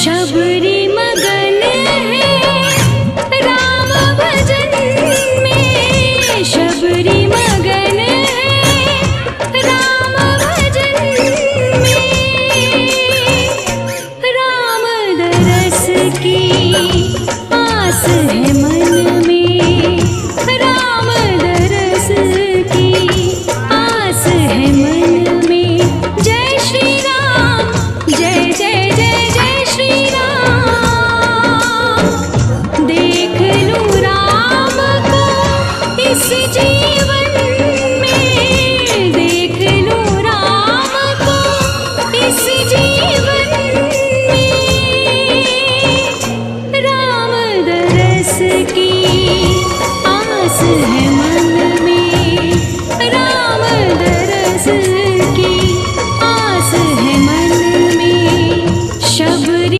शबरी मगन है राम भजन में, शबरी मगन है राम भजन में। राम दरस की आस है मन में, राम दरस की आस है मन में। जय श्री राम, जय जय जय जय श्री राम। देख लूं राम को इस जीवन में, देख लूं राम को इस जीवन में। राम दरस की आस है मन